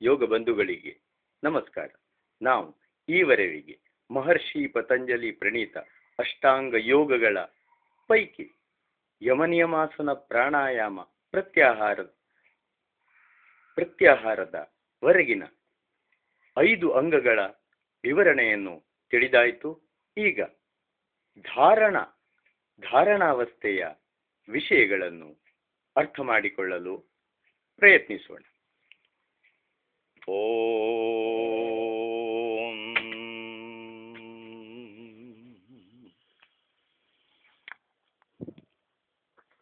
ಯೋಗ ಬಂಧುಗಳಿಗೆ ನಮಸ್ಕಾರ. ನಾವು ಈವರೆಗೆ ಮಹರ್ಷಿ ಪತಂಜಲಿ ಪ್ರಣೀತ ಅಷ್ಟಾಂಗ ಯೋಗಗಳ ಪೈಕಿ ಯಮನಿಯಮಾಸನ ಪ್ರಾಣಾಯಾಮ ಪ್ರತ್ಯಾಹಾರದ ವರೆಗಿನ 5 ಅಂಗಗಳ ವಿವರಣೆಯನ್ನು ತಿಳಿದಾಯಿತು. ಈಗ ಧಾರಣಾವಸ್ಥೆಯ ವಿಷಯಗಳನ್ನು ಅರ್ಥ ಮಾಡಿಕೊಳ್ಳಲು ಪ್ರಯತ್ನಿಸೋಣ.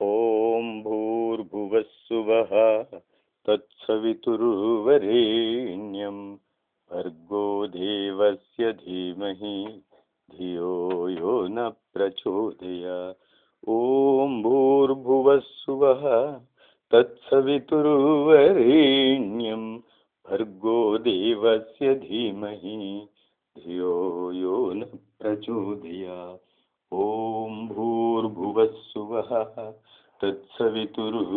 ಓಂ ಭೂರ್ಭುವಸ್ಸುವಃ ತತ್ಸವಿತುರ್ವರೆಣ್ಯಂ ಭರ್ಗೋ ದೇವಸ್ಯ ಧೀಮಹಿ ಧಿಯೋ ಯೋ ನ ಪ್ರಚೋದಯಾತ್. ಓಂ ಭೂರ್ಭುವಸ್ಸುವಃ ತತ್ಸವಿತುರ್ವರೆಣ್ಯಂ ಭರ್ಗೋ ದೇವಸ್ಯ ಧೀಮಹಿ ಧಿಯೋ ಯೋ ನ ಪ್ರಚೋದಯಾತ್. ಓಂ ಭೂರ್ಭುವಸ್ಸುವಃ ತತ್ಸವಿತುರ್ವರೆಣ್ಯಂ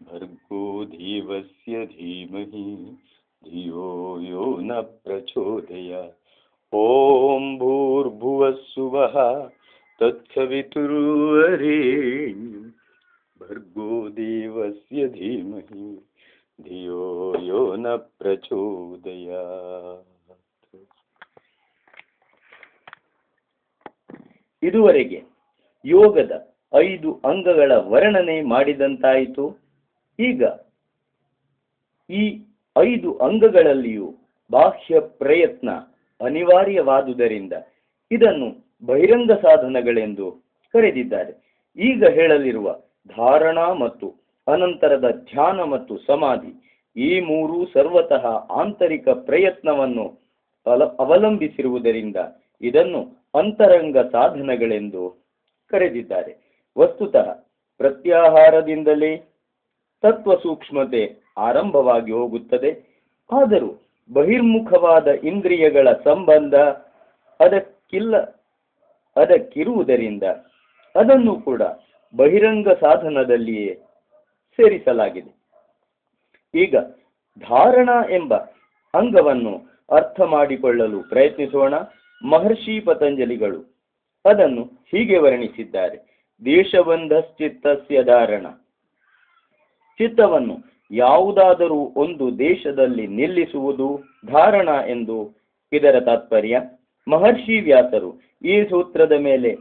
ಭರ್ಗೋ ದೇವಸ್ಯ ಧೀಮಹಿ ಧಿಯೋ ಯೋ ನ ಪ್ರಚೋದಯಾತ್. ಓಂ ಭೂರ್ಭುವಸ್ಸುವಃ ತತ್ಸವಿತುರ್ವರೆಣ್ಯಂ ಭರ್ಗೋ ದೇವಸ್ಯ ಧೀಮಹಿ ಧಿಯೋ ಯೋ ನ ಪ್ರಚೋದಯಾತ್. ಇದುವರೆಗೆ ಯೋಗದ 5 ಅಂಗಗಳ ವರ್ಣನೆ ಮಾಡಿದಂತಾಯಿತು. ಈಗ ಈ 5 ಅಂಗಗಳಲ್ಲಿಯೂ ಬಾಹ್ಯ ಪ್ರಯತ್ನ ಅನಿವಾರ್ಯವಾದುದರಿಂದ ಇದನ್ನು ಬಹಿರಂಗ ಸಾಧನಗಳೆಂದು ಕರೆದಿದ್ದಾರೆ. ಈಗ ಹೇಳಲಿರುವ ಧಾರಣಾ ಮತ್ತು ಅನಂತರದ ಧ್ಯಾನ ಮತ್ತು ಸಮಾಧಿ, ಈ ಮೂರೂ ಸರ್ವತಃ ಆಂತರಿಕ ಪ್ರಯತ್ನವನ್ನು ಅವಲಂಬಿಸಿರುವುದರಿಂದ ಇದನ್ನು ಅಂತರಂಗ ಸಾಧನಗಳೆಂದು ಕರೆದಿದ್ದಾರೆ. ವಸ್ತುತಃ ಪ್ರತ್ಯಾಹಾರದಿಂದಲೇ ತತ್ವ ಸೂಕ್ಷ್ಮತೆ ಆರಂಭವಾಗಿ ಹೋಗುತ್ತದೆ. ಆದರೂ ಬಹಿರ್ಮುಖವಾದ ಇಂದ್ರಿಯಗಳ ಸಂಬಂಧ ಅದಕ್ಕಿರುವುದರಿಂದ ಅದನ್ನು ಕೂಡ ಬಹಿರಂಗ ಸಾಧನದಲ್ಲಿಯೇ ಸೇರಿಸಲಾಗಿದೆ. ಈಗ ಧಾರಣ ಎಂಬ ಅಂಗವನ್ನು ಅರ್ಥ ಮಾಡಿಕೊಳ್ಳಲು ಪ್ರಯತ್ನಿಸೋಣ. ಮಹರ್ಷಿ ಪತಂಜಲಿಗಳು ಅದನ್ನು ಹೀಗೆ ವರ್ಣಿಸಿದ್ದಾರೆ: ದೇಶಬಂಧಶ್ಚಿತ್ತಸ್ಯ ಧಾರಣ. ಚಿತ್ತವನ್ನು ಯಾವುದಾದರೂ ಒಂದು ದೇಶದಲ್ಲಿ ನಿಲ್ಲಿಸುವುದು ಧಾರಣ ಎಂದು ಇದರ ತಾತ್ಪರ್ಯ. ಮಹರ್ಷಿ ವ್ಯಾಸರು ಈ ಸೂತ್ರದ ಮೇಲೆ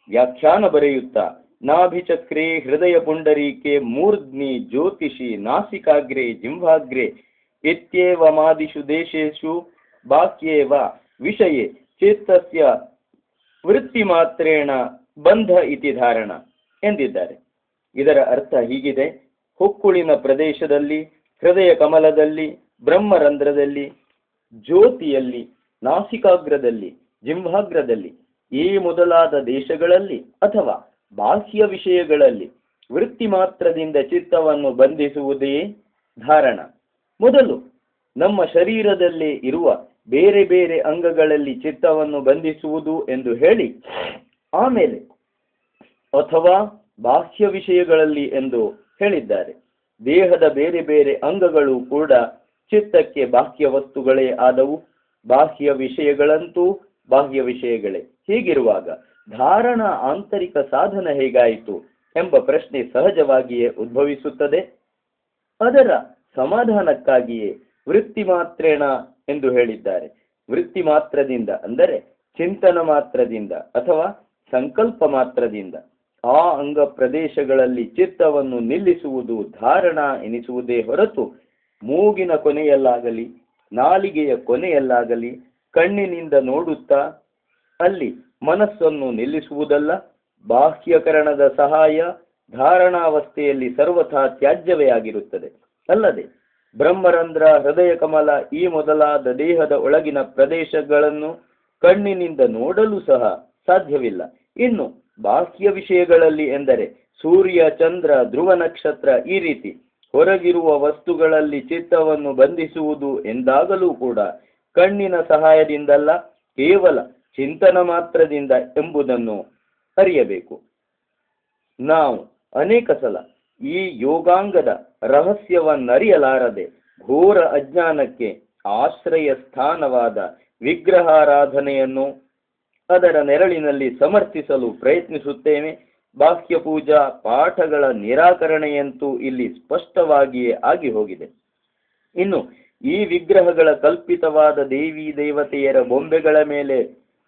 ವ್ಯಾಖ್ಯಾನ ಬರೆಯುತ್ತಾ, ನಾಭಿಚಕ್ರೆ ಹೃದಯ ಪುಂಡರೀಕೆ ಮೂರ್ಧ್ನಿ ಜ್ಯೋತಿಷಿ ನಾಸಿಕಾಗ್ರೆ ಜಿಂಭಾಗ್ರೆ ಇತ್ಯೇವಮಾದಿಷು ದೇಶೇಷು ಬಾಕ್ಯೇವ ವಿಷಯೇ ಚಿತ್ತಸ್ಯ ವೃತ್ತಿಮಾತ್ರೇಣ ಬಂಧ ಇತಿ ಧಾರಣ ಎಂದಿದ್ದಾರೆ. ಇದರ ಅರ್ಥ ಹೀಗಿದೆ: ಹೊಕ್ಕುಳಿನ ಪ್ರದೇಶದಲ್ಲಿ, ಹೃದಯ ಕಮಲದಲ್ಲಿ, ಬ್ರಹ್ಮರಂಧ್ರದಲ್ಲಿ, ಜ್ಯೋತಿಯಲ್ಲಿ, ನಾಸಿಕಾಗ್ರದಲ್ಲಿ, ಜಿಂಭಾಗ್ರದಲ್ಲಿ ಈ ಮೊದಲಾದ ದೇಶಗಳಲ್ಲಿ ಅಥವಾ ಬಾಹ್ಯ ವಿಷಯಗಳಲ್ಲಿ ವೃತ್ತಿ ಮಾತ್ರದಿಂದ ಚಿತ್ತವನ್ನು ಬಂಧಿಸುವುದೇ ಧಾರಣ. ಮೊದಲು ನಮ್ಮ ಶರೀರದಲ್ಲೇ ಇರುವ ಬೇರೆ ಬೇರೆ ಅಂಗಗಳಲ್ಲಿ ಚಿತ್ತವನ್ನು ಬಂಧಿಸುವುದು ಎಂದು ಹೇಳಿ, ಆಮೇಲೆ ಅಥವಾ ಬಾಹ್ಯ ವಿಷಯಗಳಲ್ಲಿ ಎಂದು ಹೇಳಿದ್ದಾರೆ. ದೇಹದ ಬೇರೆ ಬೇರೆ ಅಂಗಗಳು ಕೂಡ ಚಿತ್ತಕ್ಕೆ ಬಾಹ್ಯ ವಸ್ತುಗಳೇ ಆದವು. ಬಾಹ್ಯ ವಿಷಯಗಳಂತೂ ಬಾಹ್ಯ ವಿಷಯಗಳೇ. ಹೀಗಿರುವಾಗ ಧಾರಣ ಆಂತರಿಕ ಸಾಧನ ಹೇಗಾಯಿತು ಎಂಬ ಪ್ರಶ್ನೆ ಸಹಜವಾಗಿಯೇ ಉದ್ಭವಿಸುತ್ತದೆ. ಅದರ ಸಮಾಧಾನಕ್ಕಾಗಿಯೇ ವೃತ್ತಿ ಮಾತ್ರೇಣ ಎಂದು ಹೇಳಿದ್ದಾರೆ. ವೃತ್ತಿ ಮಾತ್ರದಿಂದ ಅಂದರೆ ಚಿಂತನ ಮಾತ್ರದಿಂದ ಅಥವಾ ಸಂಕಲ್ಪ ಮಾತ್ರದಿಂದ ಆ ಅಂಗ ಪ್ರದೇಶಗಳಲ್ಲಿ ಚಿತ್ತವನ್ನು ನಿಲ್ಲಿಸುವುದು ಧಾರಣ ಎನಿಸುವುದೇ ಹೊರತು, ಮೂಗಿನ ಕೊನೆಯಲ್ಲಾಗಲಿ, ನಾಲಿಗೆಯ ಕೊನೆಯಲ್ಲಾಗಲಿ ಕಣ್ಣಿನಿಂದ ನೋಡುತ್ತಾ ಅಲ್ಲಿ ಮನಸ್ಸನ್ನು ನಿಲ್ಲಿಸುವುದಲ್ಲ. ಬಾಹ್ಯಕರಣದ ಸಹಾಯ ಧಾರಣಾವಸ್ಥೆಯಲ್ಲಿ ಸರ್ವಥಾ ತ್ಯಾಜ್ಯವೇ ಆಗಿರುತ್ತದೆ. ಅಲ್ಲದೆ ಬ್ರಹ್ಮರಂಧ್ರ, ಹೃದಯ ಕಮಲ ಈ ಮೊದಲಾದ ದೇಹದ ಒಳಗಿನ ಪ್ರದೇಶಗಳನ್ನು ಕಣ್ಣಿನಿಂದ ನೋಡಲು ಸಹ ಸಾಧ್ಯವಿಲ್ಲ. ಇನ್ನು ಬಾಹ್ಯ ವಿಷಯಗಳಲ್ಲಿ ಎಂದರೆ ಸೂರ್ಯ, ಚಂದ್ರ, ಧ್ರುವ ನಕ್ಷತ್ರ ಈ ರೀತಿ ಹೊರಗಿರುವ ವಸ್ತುಗಳಲ್ಲಿ ಚಿತ್ತವನ್ನು ಬಂಧಿಸುವುದು ಎಂದಾಗಲೂ ಕೂಡ ಕಣ್ಣಿನ ಸಹಾಯದಿಂದಲ್ಲ, ಕೇವಲ ಚಿಂತನ ಮಾತ್ರದಿಂದ ಎಂಬುದನ್ನು ಅರಿಯಬೇಕು. ನಾವು ಅನೇಕ ಸಲ ಈ ಯೋಗಾಂಗದ ರಹಸ್ಯವನ್ನರಿಯಲಾರದೆ ಘೋರ ಅಜ್ಞಾನಕ್ಕೆ ಆಶ್ರಯ ಸ್ಥಾನವಾದ ವಿಗ್ರಹಾರಾಧನೆಯನ್ನು ಅದರ ನೆರಳಿನಲ್ಲಿ ಸಮರ್ಥಿಸಲು ಪ್ರಯತ್ನಿಸುತ್ತೇವೆ. ಬಾಹ್ಯ ಪೂಜಾ ಪಾಠಗಳ ನಿರಾಕರಣೆಯಂತೂ ಇಲ್ಲಿ ಸ್ಪಷ್ಟವಾಗಿಯೇ ಆಗಿ ಹೋಗಿದೆ. ಇನ್ನು ಈ ವಿಗ್ರಹಗಳ ಕಲ್ಪಿತವಾದ ದೇವಿ ದೇವತೆಯರ ಬೊಂಬೆಗಳ ಮೇಲೆ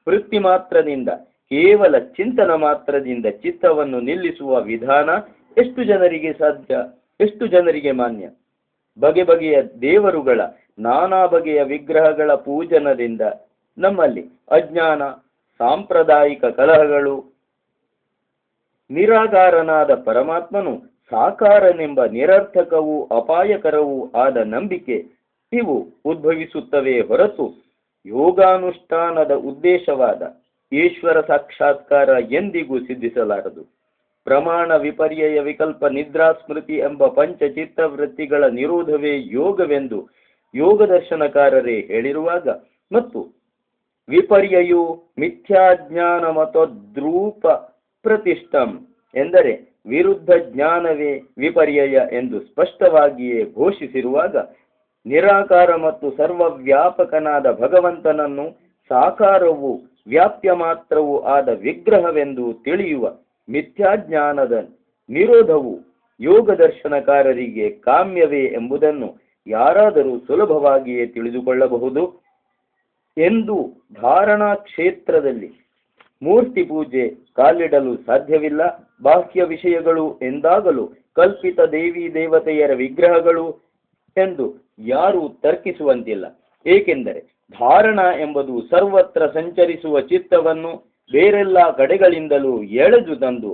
ವೃತ್ತಿ ಮಾತ್ರದಿಂದ, ಕೇವಲ ಚಿಂತನ ಮಾತ್ರದಿಂದ ಚಿತ್ತವನ್ನು ನಿಲ್ಲಿಸುವ ವಿಧಾನ ಎಷ್ಟು ಜನರಿಗೆ ಸಾಧ್ಯ, ಎಷ್ಟು ಜನರಿಗೆ ಮಾನ್ಯ? ಬಗೆ ಬಗೆಯ ದೇವರುಗಳ, ನಾನಾ ಬಗೆಯ ವಿಗ್ರಹಗಳ ಪೂಜನದಿಂದ ನಮ್ಮಲ್ಲಿ ಅಜ್ಞಾನ, ಸಾಂಪ್ರದಾಯಿಕ ಕಲಹಗಳು, ನಿರಾಕಾರನಾದ ಪರಮಾತ್ಮನು ಸಾಕಾರನೆಂಬ ನಿರರ್ಥಕವೂ ಅಪಾಯಕರವೂ ಆದ ನಂಬಿಕೆ ಇವು ಉದ್ಭವಿಸುತ್ತವೆ ಹೊರತು ಯೋಗಾನುಷ್ಠಾನದ ಉದ್ದೇಶವಾದ ಈಶ್ವರ ಸಾಕ್ಷಾತ್ಕಾರ ಎಂದಿಗೂ ಸಿದ್ಧಿಸಲಾರದು. ಪ್ರಮಾಣ, ವಿಪರ್ಯಯ, ವಿಕಲ್ಪ, ನಿದ್ರಾ, ಸ್ಮೃತಿ ಎಂಬ ಪಂಚಚಿತ್ತವೃತ್ತಿಗಳ ನಿರೋಧವೇ ಯೋಗವೆಂದು ಯೋಗದರ್ಶನಕಾರರೇ ಹೇಳಿರುವಾಗ, ಮತ್ತು ವಿಪರ್ಯಯು ಮಿಥ್ಯಾಜ್ಞಾನ ಮತದ್ರೂಪ ಪ್ರತಿಷ್ಠಂ ಎಂದರೆ ವಿರುದ್ಧ ಜ್ಞಾನವೇ ವಿಪರ್ಯಯ ಎಂದು ಸ್ಪಷ್ಟವಾಗಿಯೇ ಘೋಷಿಸಿರುವಾಗ, ನಿರಾಕಾರ ಮತ್ತು ಸರ್ವವ್ಯಾಪಕನಾದ ಭಗವಂತನನ್ನು ಸಾಕಾರವೂ ವ್ಯಾಪ್ಯ ಮಾತ್ರವೂ ಆದ ವಿಗ್ರಹವೆಂದು ತಿಳಿಯುವ ಮಿಥ್ಯಾಜ್ಞಾನದ ನಿರೋಧವು ಯೋಗದರ್ಶನಕಾರರಿಗೆ ಕಾಮ್ಯವೇ ಎಂಬುದನ್ನು ಯಾರಾದರೂ ಸುಲಭವಾಗಿಯೇ ತಿಳಿದುಕೊಳ್ಳಬಹುದು. ಎಂದು ಧಾರಣಾ ಕ್ಷೇತ್ರದಲ್ಲಿ ಮೂರ್ತಿ ಪೂಜೆ ಕಾಲಿಡಲು ಸಾಧ್ಯವಿಲ್ಲ. ಬಾಹ್ಯ ವಿಷಯಗಳು ಎಂದಾಗಲೂ ಕಲ್ಪಿತ ದೇವಿ ದೇವತೆಯರ ವಿಗ್ರಹಗಳು ಎಂದು ಯಾರೂ ತರ್ಕಿಸುವಂತಿಲ್ಲ. ಏಕೆಂದರೆ ಧಾರಣ ಎಂಬುದು ಸರ್ವತ್ರ ಸಂಚರಿಸುವ ಚಿತ್ತವನ್ನು ಬೇರೆಲ್ಲ ಕಡೆಗಳಿಂದಲೂ ಎಳೆದು ತಂದು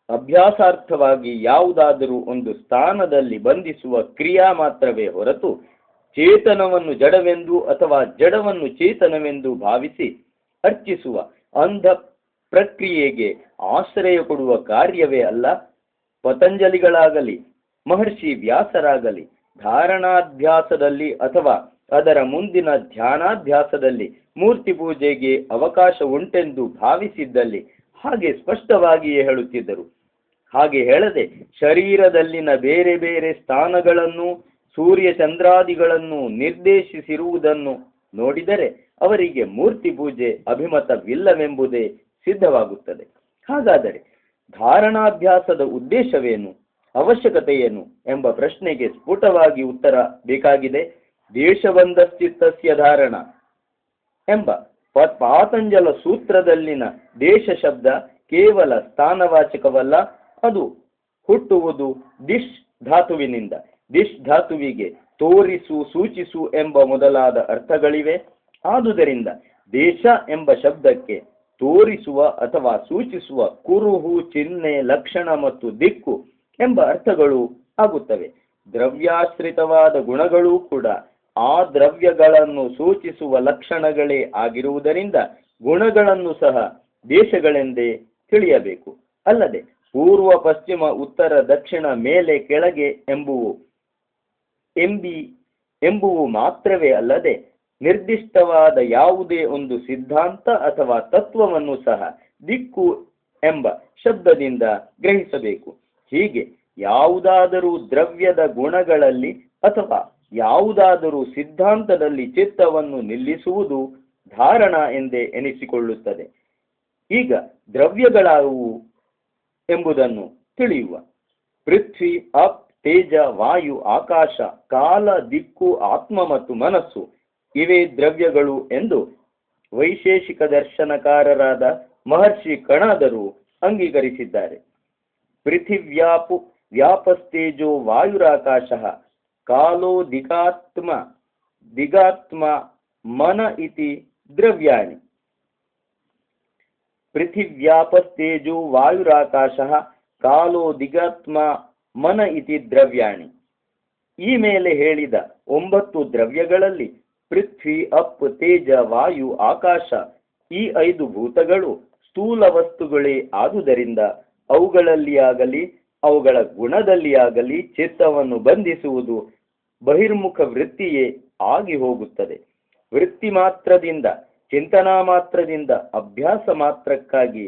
ಅಭ್ಯಾಸಾರ್ಥವಾಗಿ ಯಾವುದಾದರೂ ಒಂದು ಸ್ಥಾನದಲ್ಲಿ ಬಂಧಿಸುವ ಕ್ರಿಯಾ ಮಾತ್ರವೇ ಹೊರತು ಚೇತನವನ್ನು ಜಡವೆಂದು ಅಥವಾ ಜಡವನ್ನು ಚೇತನವೆಂದು ಭಾವಿಸಿ ಅರ್ಚಿಸುವ ಅಂಧ ಪ್ರಕ್ರಿಯೆಗೆ ಆಶ್ರಯ ಕೊಡುವ ಕಾರ್ಯವೇ ಅಲ್ಲ. ಪತಂಜಲಿಗಳಾಗಲಿ ಮಹರ್ಷಿ ವ್ಯಾಸರಾಗಲಿ ಧಾರಣಾಭ್ಯಾಸದಲ್ಲಿ ಅಥವಾ ಅದರ ಮುಂದಿನ ಧ್ಯಾನಾಭ್ಯಾಸದಲ್ಲಿ ಮೂರ್ತಿ ಪೂಜೆಗೆ ಅವಕಾಶ ಉಂಟೆಂದು ಭಾವಿಸಿದ್ದಲ್ಲಿ ಹಾಗೆ ಸ್ಪಷ್ಟವಾಗಿಯೇ ಹೇಳುತ್ತಿದ್ದರು. ಹಾಗೆ ಹೇಳದೆ ಶರೀರದಲ್ಲಿನ ಬೇರೆ ಬೇರೆ ಸ್ಥಾನಗಳನ್ನು ಸೂರ್ಯ ಚಂದ್ರಾದಿಗಳನ್ನು ನಿರ್ದೇಶಿಸಿರುವುದನ್ನು ನೋಡಿದರೆ ಅವರಿಗೆ ಮೂರ್ತಿ ಪೂಜೆ ಅಭಿಮತವಿಲ್ಲವೆಂಬುದೇ ಸಿದ್ಧವಾಗುತ್ತದೆ. ಹಾಗಾದರೆ ಧಾರಣಾಭ್ಯಾಸದ ಉದ್ದೇಶವೇನು, ಅವಶ್ಯಕತೆಯೇನು ಎಂಬ ಪ್ರಶ್ನೆಗೆ ಸ್ಫುಟವಾಗಿ ಉತ್ತರ ಬೇಕಾಗಿದೆ. ದೇಶಬಂಧಶ್ಚಿತ್ತಸ್ಯ ಧಾರಣ ಎಂಬ ಪಾತಂಜಲ ಸೂತ್ರದಲ್ಲಿನ ದೇಶ ಶಬ್ದ ಕೇವಲ ಸ್ಥಾನವಾಚಕವಲ್ಲ, ಅದು ಹುಟ್ಟುವುದು ದಿಶ್ ಧಾತುವಿನಿಂದ. ದಿಶ್ ಧಾತುವಿಗೆ ತೋರಿಸು, ಸೂಚಿಸು ಎಂಬ ಮೊದಲಾದ ಅರ್ಥಗಳಿವೆ. ಆದುದರಿಂದ ದೇಶ ಎಂಬ ಶಬ್ದಕ್ಕೆ ತೋರಿಸುವ ಅಥವಾ ಸೂಚಿಸುವ ಕುರುಹು, ಚಿಹ್ನೆ, ಲಕ್ಷಣ ಮತ್ತು ದಿಕ್ಕು ಎಂಬ ಅರ್ಥಗಳು ಆಗುತ್ತವೆ. ದ್ರವ್ಯಾಶ್ರಿತವಾದ ಗುಣಗಳೂ ಕೂಡ ಆ ದ್ರವ್ಯಗಳನ್ನು ಸೂಚಿಸುವ ಲಕ್ಷಣಗಳೇ ಆಗಿರುವುದರಿಂದ ಗುಣಗಳನ್ನು ಸಹ ದೇಶಗಳೆಂದೇ ತಿಳಿಯಬೇಕು. ಅಲ್ಲದೆ ಪೂರ್ವ, ಪಶ್ಚಿಮ, ಉತ್ತರ, ದಕ್ಷಿಣ, ಮೇಲೆ, ಕೆಳಗೆ ಎಂಬುವು ಮಾತ್ರವೇ ಅಲ್ಲದೆ ನಿರ್ದಿಷ್ಟವಾದ ಯಾವುದೇ ಒಂದು ಸಿದ್ಧಾಂತ ಅಥವಾ ತತ್ವವನ್ನು ಸಹ ದಿಕ್ಕು ಎಂಬ ಶಬ್ದದಿಂದ ಗ್ರಹಿಸಬೇಕು. ಹೀಗೆ ಯಾವುದಾದರೂ ದ್ರವ್ಯದ ಗುಣಗಳಲ್ಲಿ ಅಥವಾ ಯಾವುದಾದರೂ ಸಿದ್ಧಾಂತದಲ್ಲಿ ಚಿತ್ತವನ್ನು ನಿಲ್ಲಿಸುವುದು ಧಾರಣ ಎಂದೇ ಎನಿಸಿಕೊಳ್ಳುತ್ತದೆ. ಈಗ ದ್ರವ್ಯಗಳಾವುವು ಎಂಬುದನ್ನು ತಿಳಿಯುವ. ಪೃಥ್ವಿ, ಅಪ್, ತೇಜ, ವಾಯು, ಆಕಾಶ, ಕಾಲ, ದಿಕ್ಕು, ಆತ್ಮ ಮತ್ತು ಮನಸ್ಸು ಇವೇ ದ್ರವ್ಯಗಳು ಎಂದು ವೈಶೇಷಿಕ ದರ್ಶನಕಾರರಾದ ಮಹರ್ಷಿ ಕಣಾದರು ಅಂಗೀಕರಿಸಿದ್ದಾರೆ. ವ್ಯಾಪಸ್ತೇಜೋ ವಾಯುರಾಕಾಶ ಕಾಲೋ ದಿಗಾತ್ಮ ಮನ ಇತಿ ದ್ರವ್ಯಾಣಿ. ಪೃಥಿವ್ಯಾಪಸ್ತೇಜೋ ವಾಯುರಾಕಾಶ ಕಾಲೋ ದಿಗಾತ್ಮ ಮನ ಇತಿ ದ್ರವ್ಯಾಣಿ. ಈ ಮೇಲೆ ಹೇಳಿದ 9 ದ್ರವ್ಯಗಳಲ್ಲಿ ಪೃಥ್ವಿ, ಅಪ್, ತೇಜ, ವಾಯು, ಆಕಾಶ ಈ 5 ಭೂತಗಳು ಸ್ಥೂಲ ವಸ್ತುಗಳೇ ಆದುದರಿಂದ ಅವುಗಳಲ್ಲಿ ಆಗಲಿ ಅವುಗಳ ಗುಣದಲ್ಲಿ ಆಗಲಿ ಚಿತ್ತವನ್ನು ಬಂಧಿಸುವುದು ಬಹಿರ್ಮುಖ ವೃತ್ತಿಯೇ ಆಗಿ ಹೋಗುತ್ತದೆ. ವೃತ್ತಿ ಮಾತ್ರದಿಂದ, ಚಿಂತನಾ ಮಾತ್ರದಿಂದ, ಅಭ್ಯಾಸ ಮಾತ್ರಕ್ಕಾಗಿ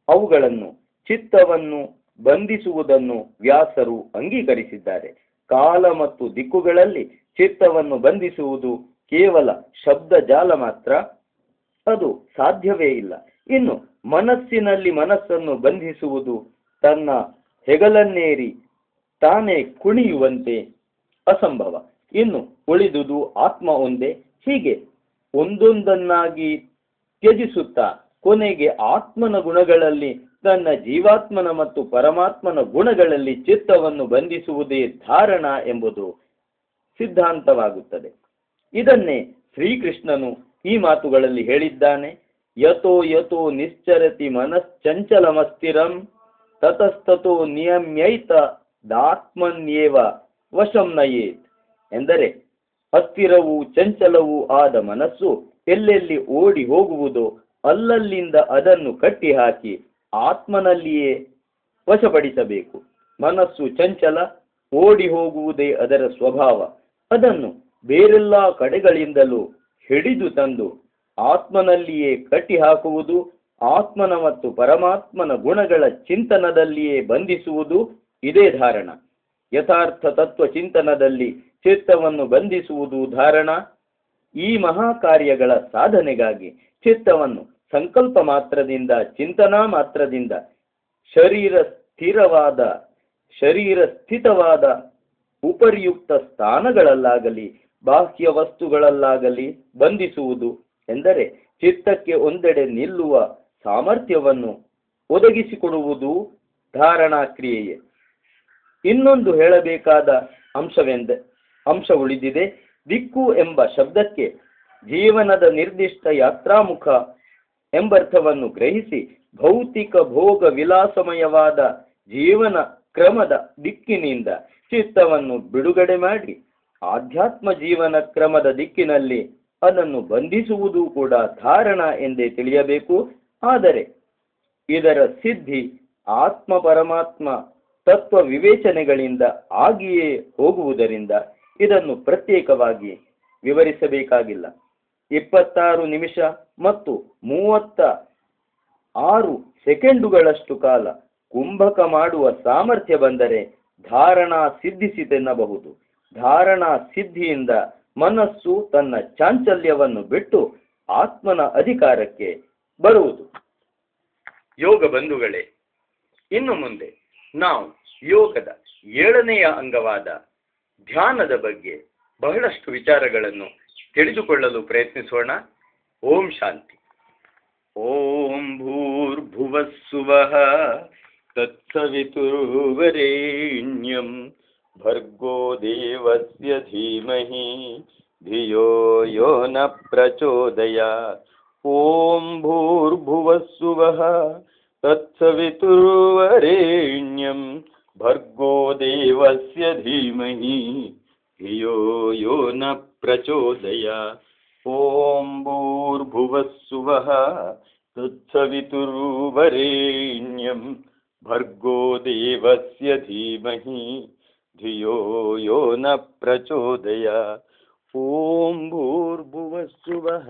ಅವುಗಳನ್ನು ಚಿತ್ತವನ್ನು ಬಂಧಿಸುವುದನ್ನು ವ್ಯಾಸರು ಅಂಗೀಕರಿಸಿದ್ದಾರೆ. ಕಾಲ ಮತ್ತು ದಿಕ್ಕುಗಳಲ್ಲಿ ಚಿತ್ತವನ್ನು ಬಂಧಿಸುವುದು ಕೇವಲ ಶಬ್ದ ಜಾಲ ಮಾತ್ರ, ಅದು ಸಾಧ್ಯವೇ ಇಲ್ಲ. ಇನ್ನು ಮನಸ್ಸಿನಲ್ಲಿ ಮನಸ್ಸನ್ನು ಬಂಧಿಸುವುದು ತನ್ನ ಹೆಗಲನ್ನೇರಿ ತಾನೇ ಕುಣಿಯುವಂತೆ ಅಸಂಭವ. ಇನ್ನು ಉಳಿದುದು ಆತ್ಮ ಒಂದೇ. ಹೀಗೆ ಒಂದೊಂದನ್ನಾಗಿ ತ್ಯಜಿಸುತ್ತಾ ಕೊನೆಗೆ ಆತ್ಮನ ಗುಣಗಳಲ್ಲಿ, ತನ್ನ ಜೀವಾತ್ಮನ ಮತ್ತು ಪರಮಾತ್ಮನ ಗುಣಗಳಲ್ಲಿ ಚಿತ್ತವನ್ನು ಬಂಧಿಸುವುದೇ ಧಾರಣ ಎಂಬುದು ಸಿದ್ಧಾಂತವಾಗುತ್ತದೆ. ಇದನ್ನೇ ಶ್ರೀಕೃಷ್ಣನು ಈ ಮಾತುಗಳಲ್ಲಿ ಹೇಳಿದ್ದಾನೆ. ಯತೋ ಯತೋ ನಿಶ್ಚರತಿ ಮನಶ್ಚಂಚಲಮಸ್ಥಿರಂ ತತಸ್ತತೋ ನಿಯಮ್ಯೈತ ದಾತ್ಮನ್ಯೇವ ವಶಂ ನಯೇತ್. ಎಂದರೆ ಅಸ್ಥಿರವೂ ಚಂಚಲವೂ ಆದ ಮನಸ್ಸು ಎಲ್ಲೆಲ್ಲಿ ಓಡಿ ಹೋಗುವುದೋ ಅಲ್ಲಲ್ಲಿಂದ ಅದನ್ನು ಕಟ್ಟಿಹಾಕಿ ಆತ್ಮನಲ್ಲಿಯೇ ವಶಪಡಿಸಬೇಕು. ಮನಸ್ಸು ಚಂಚಲ, ಓಡಿ ಹೋಗುವುದೇ ಅದರ ಸ್ವಭಾವ. ಅದನ್ನು ಬೇರೆಲ್ಲ ಕಡೆಗಳಿಂದಲೂ ಹಿಡಿದು ತಂದು ಆತ್ಮನಲ್ಲಿಯೇ ಕಟ್ಟಿಹಾಕುವುದು, ಆತ್ಮನ ಮತ್ತು ಪರಮಾತ್ಮನ ಗುಣಗಳ ಚಿಂತನದಲ್ಲಿಯೇ ಬಂಧಿಸುವುದು ಇದೇ ಧಾರಣ. ಯಥಾರ್ಥ ತತ್ವ ಚಿಂತನದಲ್ಲಿ ಚಿತ್ತವನ್ನು ಬಂಧಿಸುವುದು ಧಾರಣ. ಈ ಮಹಾ ಕಾರ್ಯಗಳ ಸಾಧನೆಗಾಗಿ ಚಿತ್ತವನ್ನು ಸಂಕಲ್ಪ ಮಾತ್ರದಿಂದ, ಚಿಂತನಾ ಮಾತ್ರದಿಂದ ಶರೀರ ಸ್ಥಿತವಾದ ಉಪರ್ಯುಕ್ತ ಸ್ಥಾನಗಳಲ್ಲಾಗಲಿ ಬಾಹ್ಯ ವಸ್ತುಗಳಲ್ಲಾಗಲಿ ಬಂಧಿಸುವುದು ಎಂದರೆ ಚಿತ್ತಕ್ಕೆ ಒಂದೆಡೆ ನಿಲ್ಲುವ ಸಾಮರ್ಥ್ಯವನ್ನು ಒದಗಿಸಿಕೊಡುವುದು ಧಾರಣಾ ಕ್ರಿಯೆಯೇ. ಇನ್ನೊಂದು ಹೇಳಬೇಕಾದ ಅಂಶ ಉಳಿದಿದೆ. ದಿಕ್ಕು ಎಂಬ ಶಬ್ದಕ್ಕೆ ಜೀವನದ ನಿರ್ದಿಷ್ಟ ಯಾತ್ರಾಮುಖ ಎಂಬರ್ಥವನ್ನು ಗ್ರಹಿಸಿ ಭೌತಿಕ ಭೋಗ ವಿಲಾಸಮಯವಾದ ಜೀವನ ಕ್ರಮದ ದಿಕ್ಕಿನಿಂದ ಚಿತ್ತವನ್ನು ಬಿಡುಗಡೆ ಮಾಡಿ ಆಧ್ಯಾತ್ಮ ಜೀವನ ಕ್ರಮದ ದಿಕ್ಕಿನಲ್ಲಿ ಅದನ್ನು ಬಂಧಿಸುವುದು ಕೂಡ ಧಾರಣ ಎಂದೇ ತಿಳಿಯಬೇಕು. ಆದರೆ ಇದರ ಸಿದ್ಧಿ ಆತ್ಮ ಪರಮಾತ್ಮ ತತ್ವ ವಿವೇಚನೆಗಳಿಂದ ಆಗಿಯೇ ಹೋಗುವುದರಿಂದ ಇದನ್ನು ಪ್ರತ್ಯೇಕವಾಗಿ ವಿವರಿಸಬೇಕಾಗಿಲ್ಲ. 26 ನಿಮಿಷ ಮತ್ತು 36 ಸೆಕೆಂಡುಗಳಷ್ಟು ಕಾಲ ಕುಂಭಕ ಮಾಡುವ ಸಾಮರ್ಥ್ಯ ಬಂದರೆ ಧಾರಣಾ ಸಿದ್ಧಿಸಿತೆನ್ನಬಹುದು. ಧಾರಣಾ ಸಿದ್ಧಿಯಿಂದ ಮನಸ್ಸು ತನ್ನ ಚಾಂಚಲ್ಯವನ್ನು ಬಿಟ್ಟು ಆತ್ಮನ ಅಧಿಕಾರಕ್ಕೆ ಬರುವುದು. ಯೋಗ ಬಂಧುಗಳೇ, ಇನ್ನು ಮುಂದೆ ನಾವು ಯೋಗದ 7ನೆಯ ಅಂಗವಾದ ಧ್ಯಾನದ ಬಗ್ಗೆ ಬಹಳಷ್ಟು ವಿಚಾರಗಳನ್ನು ತಿಳಿದುಕೊಳ್ಳಲು ಪ್ರಯತ್ನಿಸೋಣ. ಓಂ ಶಾಂತಿ. ಓಂ ಭೂರ್ಭುವಸ್ಸುವಃ ತತ್ಸವಿತುರ್ವರೆಣ್ಯಂ ಭರ್ಗೋ ದೇವಸ್ಯ ಧೀಮಹಿ ಧಿಯೋ ಯೋ ನ ಪ್ರಚೋದಯಾತ್. ಓಂ ಭೂರ್ಭುವಸ್ಸುವಃ ತತ್ಸವಿತುರ್ವರೆಣ್ಯಂ ಭರ್ಗೋ ದೇವಸ್ಯ ಧೀಮಹಿ ಧಿಯೋ ಯೋ ನ ಪ್ರಚೋದಯಾತ್. ಓಂ ಭೂರ್ಭುವಸ್ಸುವಃ ತತ್ಸವಿತುರ್ವರೆಣ್ಯಂ ಭರ್ಗೋ ದೇವಸ್ಯ ಧೀಮಹಿ ಧಿಯೋ ಯೋ ನ ಪ್ರಚೋದಯಾತ್. ಓಂ ಭೂರ್ಭುವಸ್ಸುವಃ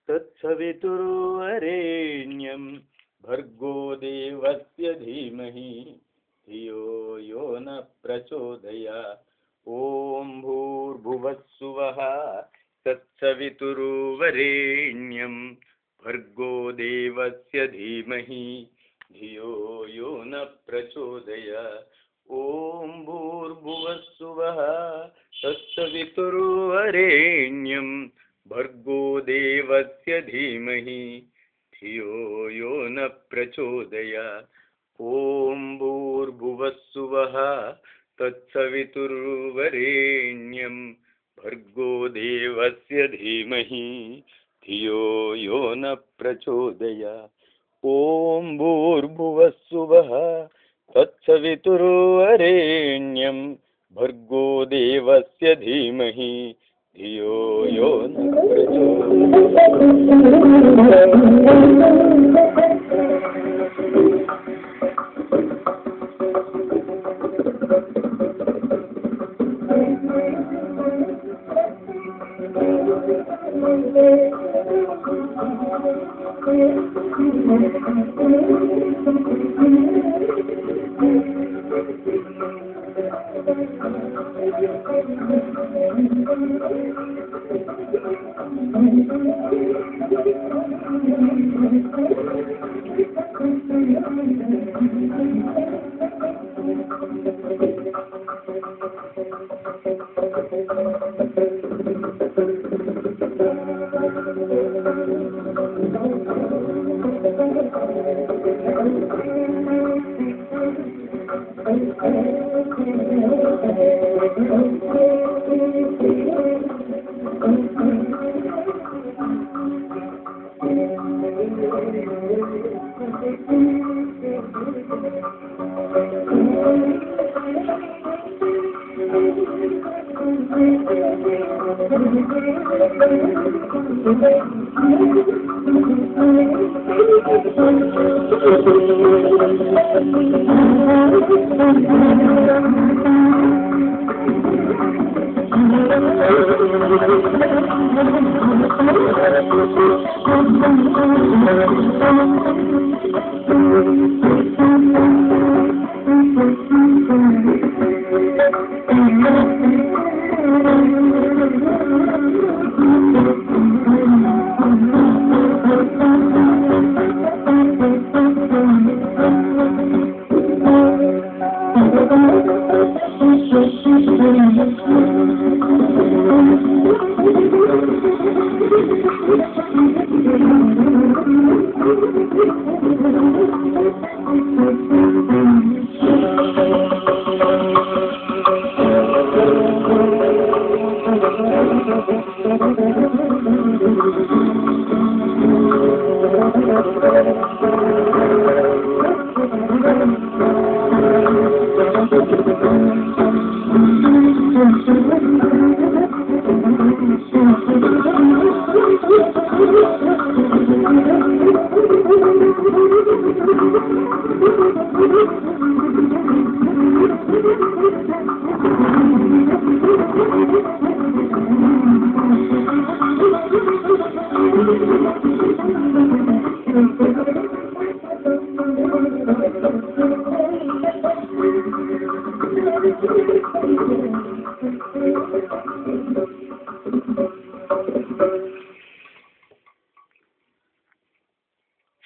ತತ್ಸವಿತುರ್ವರೆಣ್ಯಂ ಭರ್ಗೋ ದೇವಸ್ಯ ಧೀಮಹಿ ಧಿಯೋ ಯೋ ನ ಪ್ರಚೋದಯಾತ್. ಓಂ ಭೂರ್ಭುವಸ್ಸುವಃ ತತ್ಸವಿತುರ್ವರೆಣ್ಯಂ ಭರ್ಗೋ ದೇವಸ್ಯ ಧೀಮಹಿ ಧಿಯೋ ಯೋ ನ ಪ್ರಚೋದಯಾತ್. ಓಂ ಭೂರ್ಭುವಸ್ಸುವಃ ತತ್ಸವಿತುರ್ವರೆಣ್ಯಂ ಭರ್ಗೋ ದೇವಸ್ಯ ಧೀಮಹಿ ಧಿಯೋ ಯೋ ನ ಪ್ರಚೋದಯಾತ್. ಓಂ ಭೂರ್ಭುವಸ್ಸುವಃ ತತ್ಸವಿತುರ್ವರೆಣ್ಯಂ ಭರ್ಗೋ ದೇವಸ್ಯ ಧೀಮಹಿ ಧಿಯೋ ಯೋ ನ ಪ್ರಚೋದಯಾತ್. ಓಂ ಭೂರ್ಭುವಸ್ಸುವಃ ತತ್ಸವಿತುರ್ವರೆಣ್ಯಂ ಭರ್ಗೋ ದೇವಸ್ಯ ಧೀಮಹಿ ಧಿಯೋ ಯೋ ನ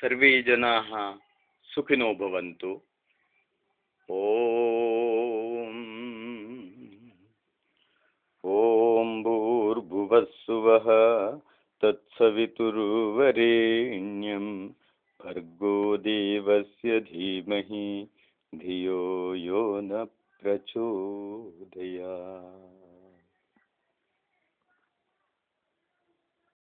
सर्वे जनाः सुखिनो भवन्तु। ॐ भूर्भुवस्सुवः तत्सवितुर्वरेण्यं भर्गो देवस्य धीमहि धियो यो न प्रचोदयात्।